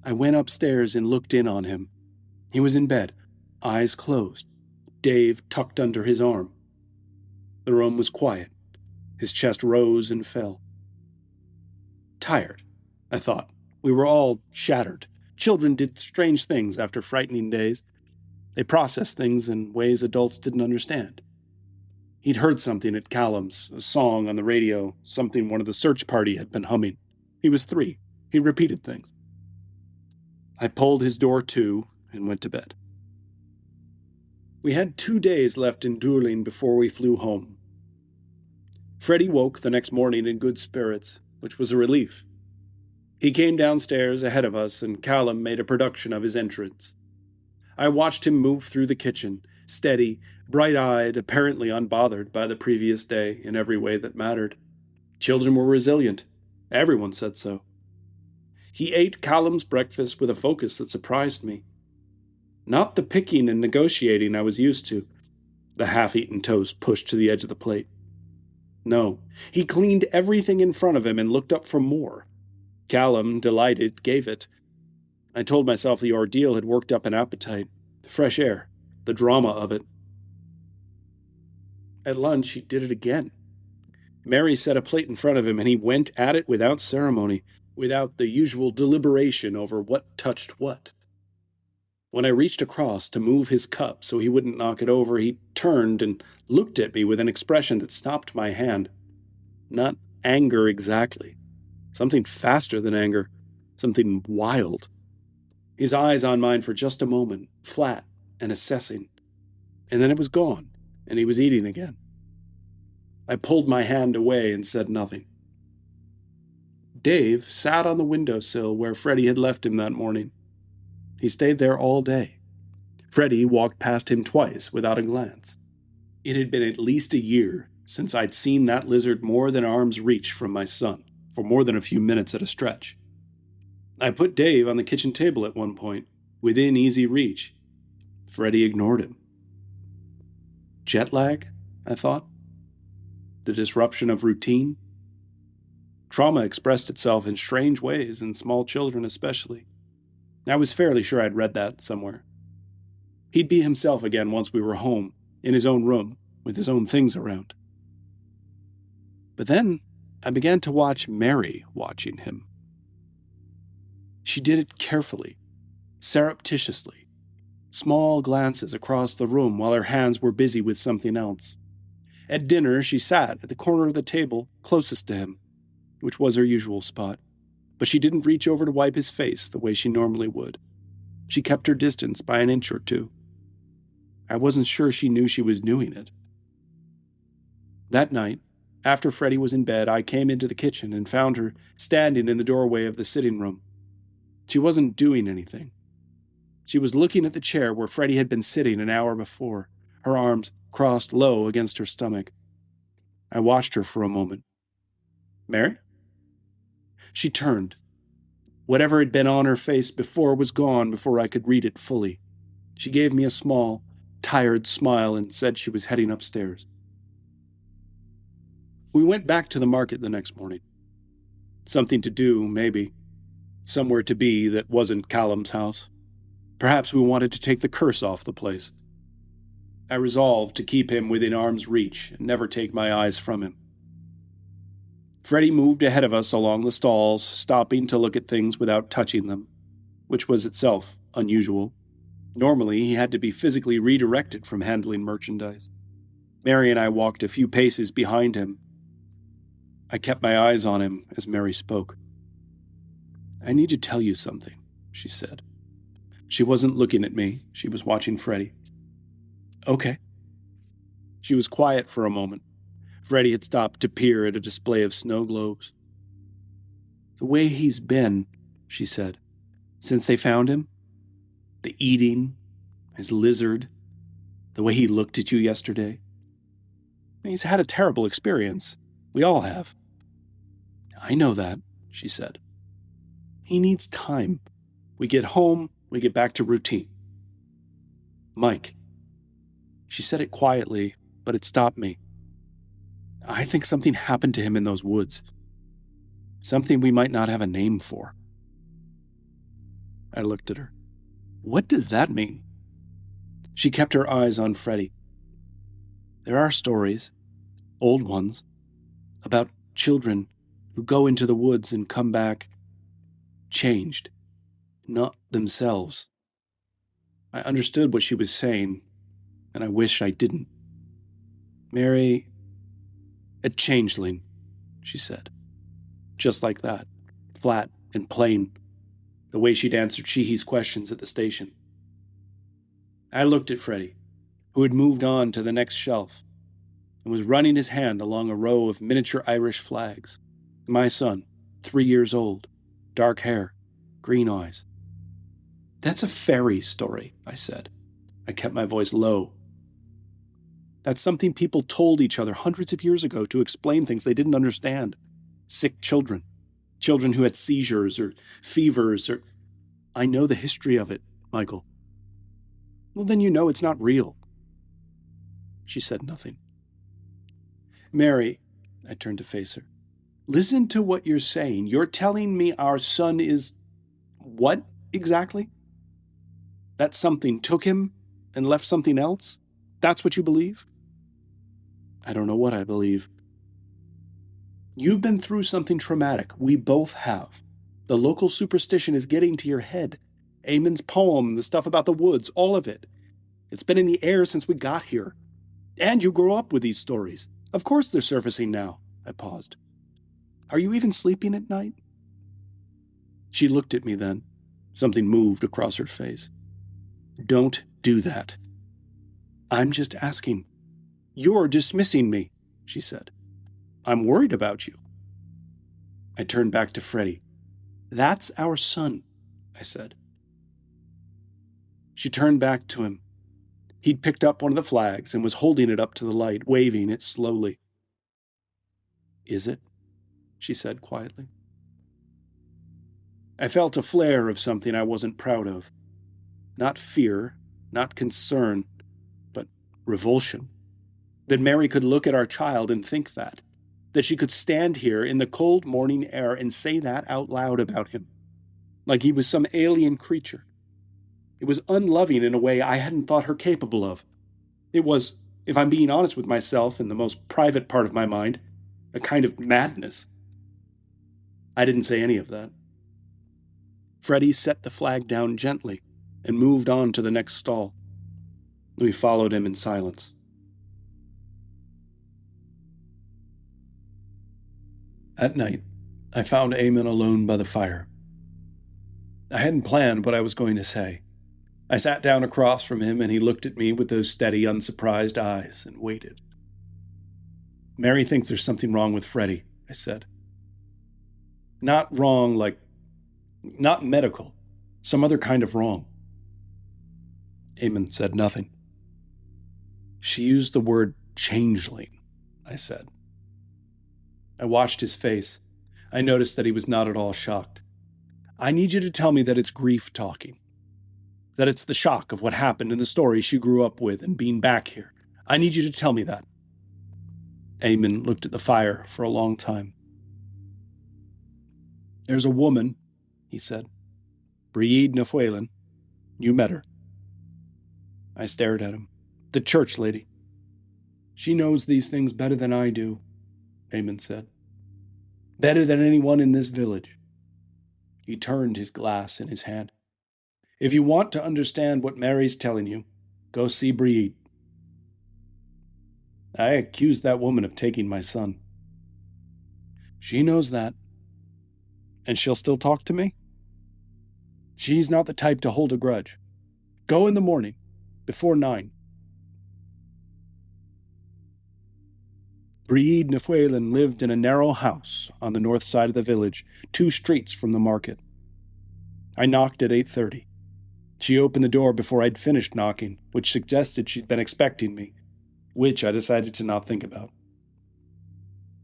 I went upstairs and looked in on him. He was in bed, eyes closed, Dave tucked under his arm. The room was quiet. His chest rose and fell. Tired, I thought. We were all shattered. Children did strange things after frightening days. They processed things in ways adults didn't understand. He'd heard something at Callum's, a song on the radio, something one of the search party had been humming. He was 3. He repeated things. I pulled his door to and went to bed. We had 2 days left in Durling before we flew home. Freddie woke the next morning in good spirits, which was a relief. He came downstairs ahead of us, and Callum made a production of his entrance. I watched him move through the kitchen, steady, bright-eyed, apparently unbothered by the previous day in every way that mattered. Children were resilient. Everyone said so. He ate Callum's breakfast with a focus that surprised me. Not the picking and negotiating I was used to, the half-eaten toast pushed to the edge of the plate. No, he cleaned everything in front of him and looked up for more. Callum, delighted, gave it. I told myself the ordeal had worked up an appetite, the fresh air, the drama of it. At lunch, he did it again. Mary set a plate in front of him, and he went at it without ceremony, without the usual deliberation over what touched what. When I reached across to move his cup so he wouldn't knock it over, he turned and looked at me with an expression that stopped my hand. Not anger exactly. Something faster than anger. Something wild. His eyes on mine for just a moment, flat and assessing. And then it was gone, and he was eating again. I pulled my hand away and said nothing. Dave sat on the windowsill where Freddie had left him that morning. He stayed there all day. Freddie walked past him twice without a glance. It had been at least a year since I'd seen that lizard more than arm's reach from my son, for more than a few minutes at a stretch. I put Dave on the kitchen table at one point, within easy reach. Freddie ignored him. Jet lag, I thought. The disruption of routine. Trauma expressed itself in strange ways, in small children especially. I was fairly sure I'd read that somewhere. He'd be himself again once we were home, in his own room, with his own things around. But then I began to watch Mary watching him. She did it carefully, surreptitiously, small glances across the room while her hands were busy with something else. At dinner, she sat at the corner of the table closest to him, which was her usual spot, but she didn't reach over to wipe his face the way she normally would. She kept her distance by an inch or two. I wasn't sure she knew she was doing it. That night, after Freddie was in bed, I came into the kitchen and found her standing in the doorway of the sitting room. She wasn't doing anything. She was looking at the chair where Freddie had been sitting an hour before, her arms crossed low against her stomach. I watched her for a moment. Mary? She turned. Whatever had been on her face before was gone before I could read it fully. She gave me a small, tired smile and said she was heading upstairs. We went back to the market the next morning. Something to do, maybe. Somewhere to be that wasn't Callum's house. Perhaps we wanted to take the curse off the place. I resolved to keep him within arm's reach and never take my eyes from him. Freddie moved ahead of us along the stalls, stopping to look at things without touching them, which was itself unusual. Normally, he had to be physically redirected from handling merchandise. Mary and I walked a few paces behind him. I kept my eyes on him as Mary spoke. I need to tell you something, she said. She wasn't looking at me. She was watching Freddie. Okay. She was quiet for a moment. Freddie had stopped to peer at a display of snow globes. The way he's been, she said, since they found him. The eating, his lizard, the way he looked at you yesterday. He's had a terrible experience. We all have. I know that, she said. He needs time. We get home, we get back to routine. Mike. She said it quietly, but it stopped me. I think something happened to him in those woods. Something we might not have a name for. I looked at her. What does that mean? She kept her eyes on Freddie. There are stories, old ones, about children who go into the woods and come back changed, not themselves. I understood what she was saying, and I wish I didn't. Mary, a changeling, she said. Just like that, flat and plain, the way she'd answered Sheehy's questions at the station. I looked at Freddie, who had moved on to the next shelf, and was running his hand along a row of miniature Irish flags. My son, 3 years old, dark hair, green eyes. That's a fairy story, I said. I kept my voice low. That's something people told each other hundreds of years ago to explain things they didn't understand. Sick children, children who had seizures or fevers or... I know the history of it, Michael. Well, then you know it's not real. She said nothing. Mary, I turned to face her. Listen to what you're saying. You're telling me our son is... what exactly? That something took him and left something else? That's what you believe? I don't know what I believe. You've been through something traumatic. We both have. The local superstition is getting to your head. Eamon's poem, the stuff about the woods, all of it. It's been in the air since we got here. And you grew up with these stories. Of course they're surfacing now. I paused. Are you even sleeping at night? She looked at me then. Something moved across her face. Don't do that. I'm just asking. You're dismissing me, she said. I'm worried about you. I turned back to Freddie. That's our son, I said. She turned back to him. He'd picked up one of the flags and was holding it up to the light, waving it slowly. Is it? She said quietly. I felt a flare of something I wasn't proud of. Not fear, not concern, but revulsion. That Mary could look at our child and think that. That she could stand here in the cold morning air and say that out loud about him. Like he was some alien creature. It was unloving in a way I hadn't thought her capable of. It was, if I'm being honest with myself in the most private part of my mind, a kind of madness. I didn't say any of that. Freddie set the flag down gently and moved on to the next stall. We followed him in silence. At night, I found Eamon alone by the fire. I hadn't planned what I was going to say. I sat down across from him and he looked at me with those steady, unsurprised eyes and waited. Mary thinks there's something wrong with Freddie, I said. Not wrong not medical, some other kind of wrong. Eamon said nothing. She used the word changeling, I said. I watched his face. I noticed that he was not at all shocked. I need you to tell me that it's grief talking. That it's the shock of what happened in the story she grew up with and being back here. I need you to tell me that. Eamon looked at the fire for a long time. There's a woman, he said. Breed Nefuelen. You met her. I stared at him. The church lady. She knows these things better than I do, Eamon said. Better than anyone in this village. He turned his glass in his hand. If you want to understand what Mary's telling you, go see Breed. I accused that woman of taking my son. She knows that. And she'll still talk to me? She's not the type to hold a grudge. Go in the morning, before 9. Breed Nefuelen lived in a narrow house on the north side of the village, 2 streets from the market. I knocked at 8:30. She opened the door before I'd finished knocking, which suggested she'd been expecting me, which I decided to not think about.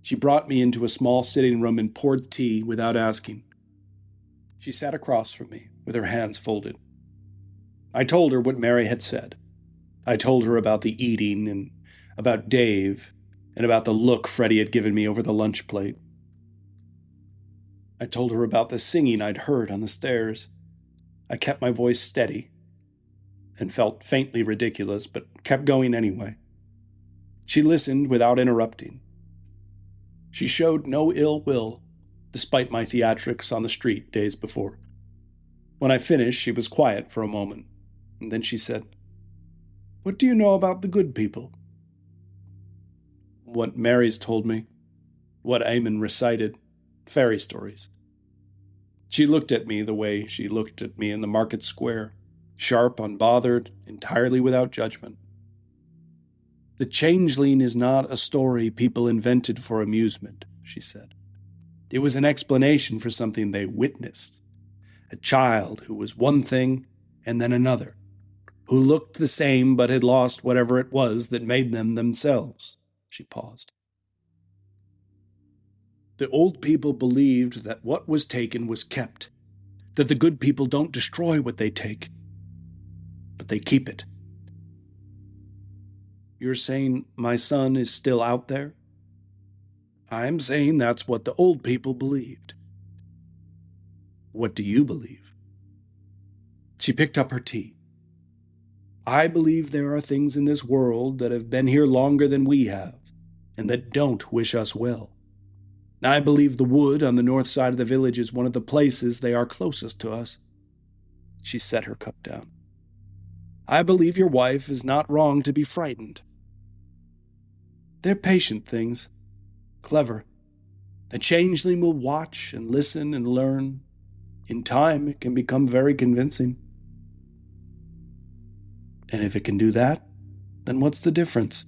She brought me into a small sitting room and poured tea without asking. She sat across from me, with her hands folded. I told her what Mary had said. I told her about the eating and about Dave and about the look Freddie had given me over the lunch plate. I told her about the singing I'd heard on the stairs. I kept my voice steady and felt faintly ridiculous, but kept going anyway. She listened without interrupting. She showed no ill will, despite my theatrics on the street days before. When I finished, she was quiet for a moment, and then she said, "What do you know about the good people?" What Mary's told me, what Eamon recited, fairy stories. She looked at me the way she looked at me in the market square, sharp, unbothered, entirely without judgment. The changeling is not a story people invented for amusement, she said. It was an explanation for something they witnessed. A child who was one thing and then another, who looked the same but had lost whatever it was that made them themselves. She paused. The old people believed that what was taken was kept, that the good people don't destroy what they take, but they keep it. You're saying my son is still out there? I'm saying that's what the old people believed. What do you believe? She picked up her tea. I believe there are things in this world that have been here longer than we have, and that don't wish us well. I believe the wood on the north side of the village is one of the places they are closest to us." She set her cup down. "I believe your wife is not wrong to be frightened. They're patient things, clever. The changeling will watch and listen and learn. In time, it can become very convincing. And if it can do that, then what's the difference?"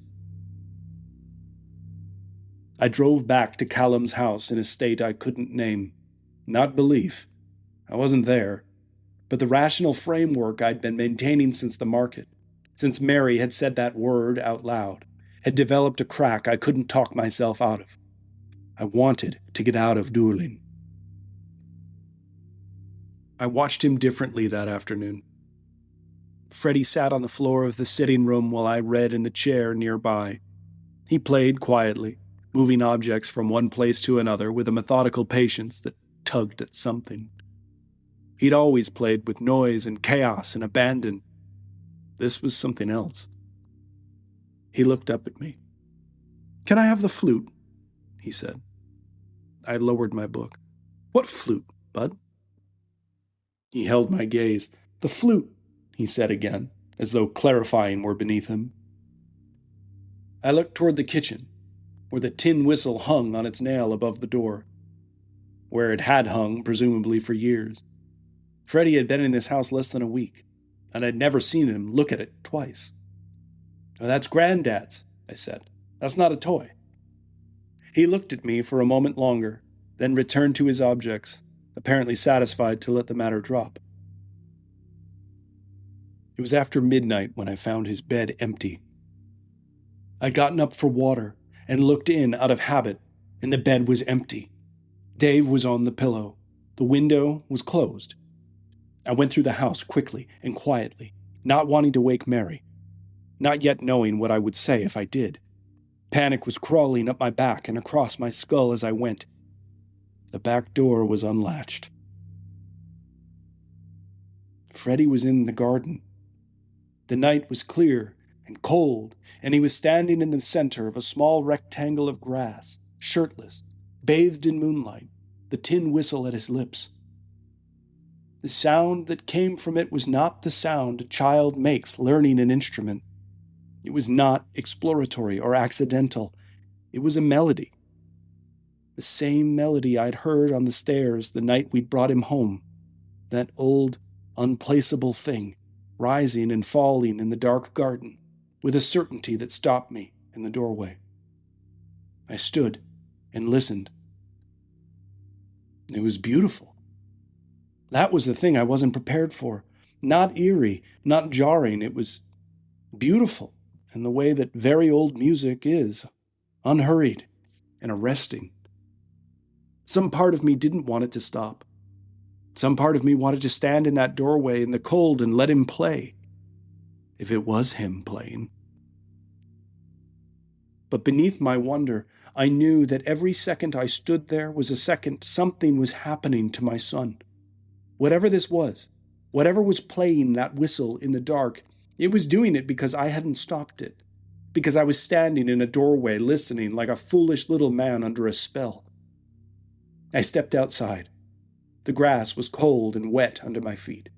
I drove back to Callum's house in a state I couldn't name. Not belief. I wasn't there. But the rational framework I'd been maintaining since the market, since Mary had said that word out loud, had developed a crack I couldn't talk myself out of. I wanted to get out of dueling. I watched him differently that afternoon. Freddie sat on the floor of the sitting room while I read in the chair nearby. He played quietly, moving objects from one place to another with a methodical patience that tugged at something. He'd always played with noise and chaos and abandon. This was something else. He looked up at me. "Can I have the flute?" he said. I lowered my book. "What flute, bud?" He held my gaze. "The flute," he said again, as though clarifying were beneath him. I looked toward the kitchen, where the tin whistle hung on its nail above the door, where it had hung, presumably for years. Freddie had been in this house less than a week, and I'd never seen him look at it twice. "Oh, that's Granddad's," I said. "That's not a toy." He looked at me for a moment longer, then returned to his objects, apparently satisfied to let the matter drop. It was after midnight when I found his bed empty. I'd gotten up for water and looked in out of habit, and the bed was empty. Dave was on the pillow. The window was closed. I went through the house quickly and quietly, not wanting to wake Mary, not yet knowing what I would say if I did. Panic was crawling up my back and across my skull as I went. The back door was unlatched. Freddie was in the garden. The night was clear and cold, and he was standing in the center of a small rectangle of grass, shirtless, bathed in moonlight, the tin whistle at his lips. The sound that came from it was not the sound a child makes learning an instrument. It was not exploratory or accidental. It was a melody. The same melody I'd heard on the stairs the night we'd brought him home. That old, unplaceable thing, rising and falling in the dark garden, with a certainty that stopped me in the doorway. I stood and listened. It was beautiful. That was the thing I wasn't prepared for. Not eerie, not jarring. It was beautiful in the way that very old music is, unhurried and arresting. Some part of me didn't want it to stop. Some part of me wanted to stand in that doorway in the cold and let him play, if it was him playing. But beneath my wonder, I knew that every second I stood there was a second something was happening to my son. Whatever this was, whatever was playing that whistle in the dark, it was doing it because I hadn't stopped it, because I was standing in a doorway listening like a foolish little man under a spell. I stepped outside. The grass was cold and wet under my feet.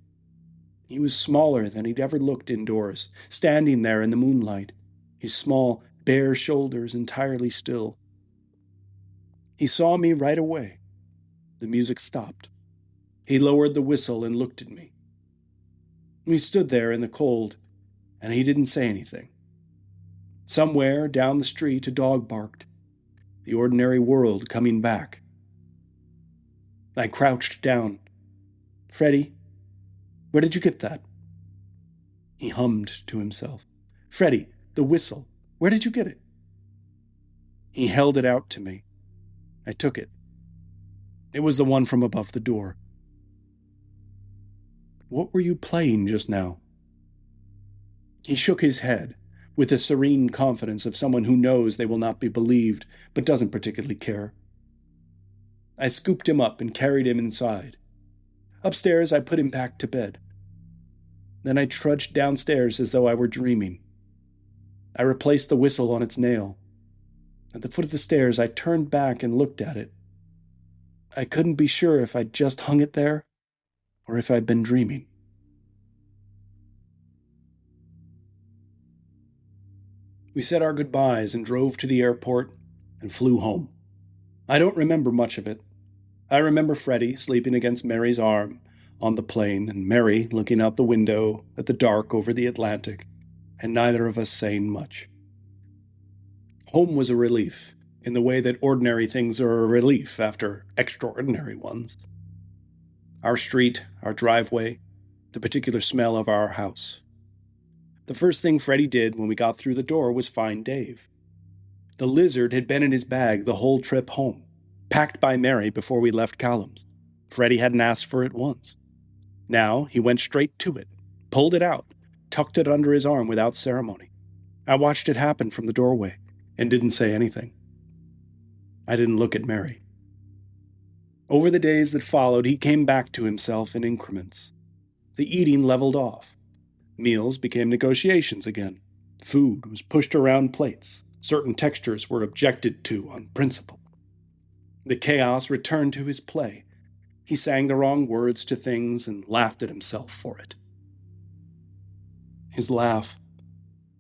He was smaller than he'd ever looked indoors, standing there in the moonlight, his small, bare shoulders entirely still. He saw me right away. The music stopped. He lowered the whistle and looked at me. We stood there in the cold, and he didn't say anything. Somewhere down the street a dog barked, the ordinary world coming back. I crouched down. "Freddie, where did you get that?" He hummed to himself. "Freddie, the whistle, where did you get it?" He held it out to me. I took it. It was the one from above the door. "What were you playing just now?" He shook his head, with the serene confidence of someone who knows they will not be believed, but doesn't particularly care. I scooped him up and carried him inside. Upstairs, I put him back to bed. Then I trudged downstairs as though I were dreaming. I replaced the whistle on its nail. At the foot of the stairs, I turned back and looked at it. I couldn't be sure if I'd just hung it there or if I'd been dreaming. We said our goodbyes and drove to the airport and flew home. I don't remember much of it. I remember Freddie sleeping against Mary's arm on the plane and Mary looking out the window at the dark over the Atlantic, and neither of us saying much. Home was a relief, in the way that ordinary things are a relief after extraordinary ones. Our street, our driveway, the particular smell of our house. The first thing Freddie did when we got through the door was find Dave. The lizard had been in his bag the whole trip home, packed by Mary before we left Callum's. Freddie hadn't asked for it once. Now he went straight to it, pulled it out, tucked it under his arm without ceremony. I watched it happen from the doorway and didn't say anything. I didn't look at Mary. Over the days that followed, he came back to himself in increments. The eating leveled off. Meals became negotiations again. Food was pushed around plates. Certain textures were objected to on principle. The chaos returned to his play. He sang the wrong words to things and laughed at himself for it. His laugh,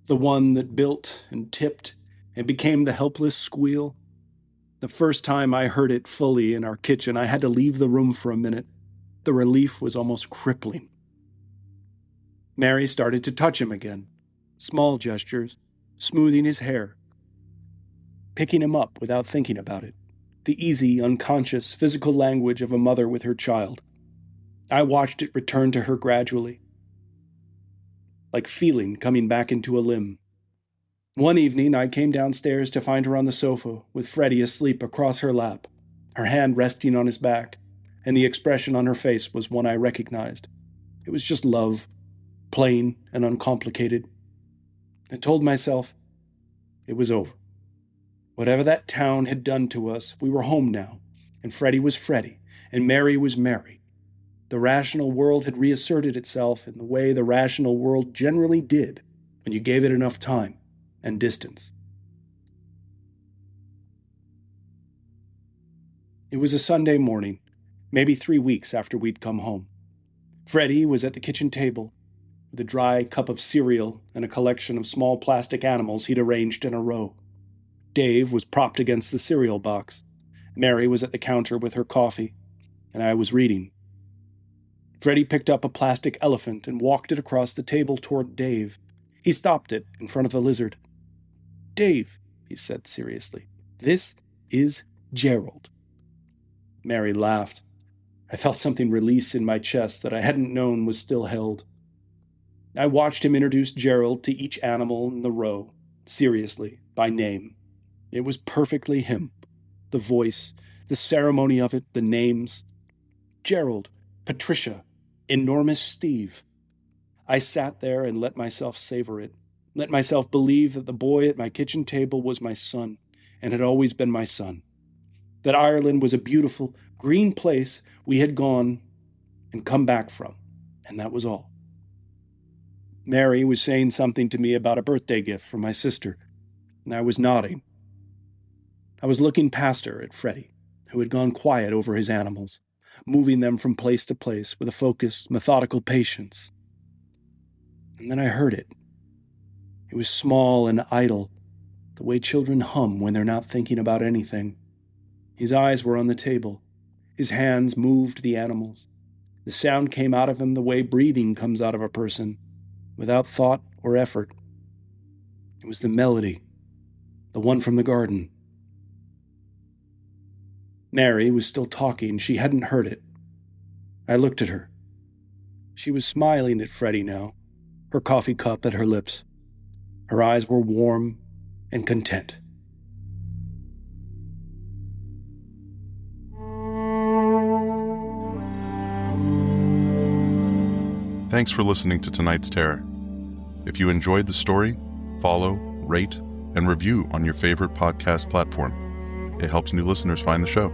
the one that built and tipped and became the helpless squeal. The first time I heard it fully in our kitchen, I had to leave the room for a minute. The relief was almost crippling. Mary started to touch him again. Small gestures, smoothing his hair, picking him up without thinking about it. The easy, unconscious, physical language of a mother with her child. I watched it return to her gradually, like feeling coming back into a limb. One evening, I came downstairs to find her on the sofa, with Freddie asleep across her lap, her hand resting on his back, and the expression on her face was one I recognized. It was just love, plain and uncomplicated. I told myself it was over. Whatever that town had done to us, we were home now, and Freddie was Freddie, and Mary was Mary. The rational world had reasserted itself in the way the rational world generally did when you gave it enough time and distance. It was a Sunday morning, maybe 3 weeks after we'd come home. Freddie was at the kitchen table, with a dry cup of cereal and a collection of small plastic animals he'd arranged in a row. Dave was propped against the cereal box. Mary was at the counter with her coffee, and I was reading. Freddie picked up a plastic elephant and walked it across the table toward Dave. He stopped it in front of the lizard. "Dave," he said seriously, "this is Gerald." Mary laughed. I felt something release in my chest that I hadn't known was still held. I watched him introduce Gerald to each animal in the row, seriously, by name. It was perfectly him. The voice, the ceremony of it, the names. Gerald, Patricia, Enormous Steve. I sat there and let myself savor it, let myself believe that the boy at my kitchen table was my son, and had always been my son. That Ireland was a beautiful, green place we had gone and come back from, and that was all. Mary was saying something to me about a birthday gift from my sister, and I was nodding. I was looking past her at Freddie, who had gone quiet over his animals, moving them from place to place with a focused, methodical patience. And then I heard it. It was small and idle, the way children hum when they're not thinking about anything. His eyes were on the table. His hands moved the animals. The sound came out of him the way breathing comes out of a person, without thought or effort. It was the melody, the one from the garden. Mary was still talking. She hadn't heard it. I looked at her. She was smiling at Freddie now, her coffee cup at her lips. Her eyes were warm and content. Thanks for listening to tonight's Terror. If you enjoyed the story, follow, rate, and review on your favorite podcast platform. It helps new listeners find the show.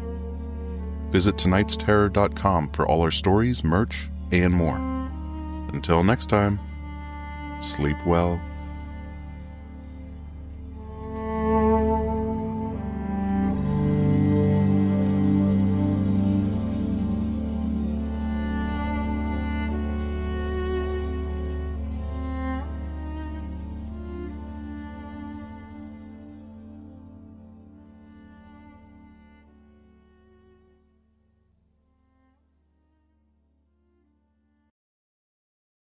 Visit tonightsterror.com for all our stories, merch, and more. Until next time, sleep well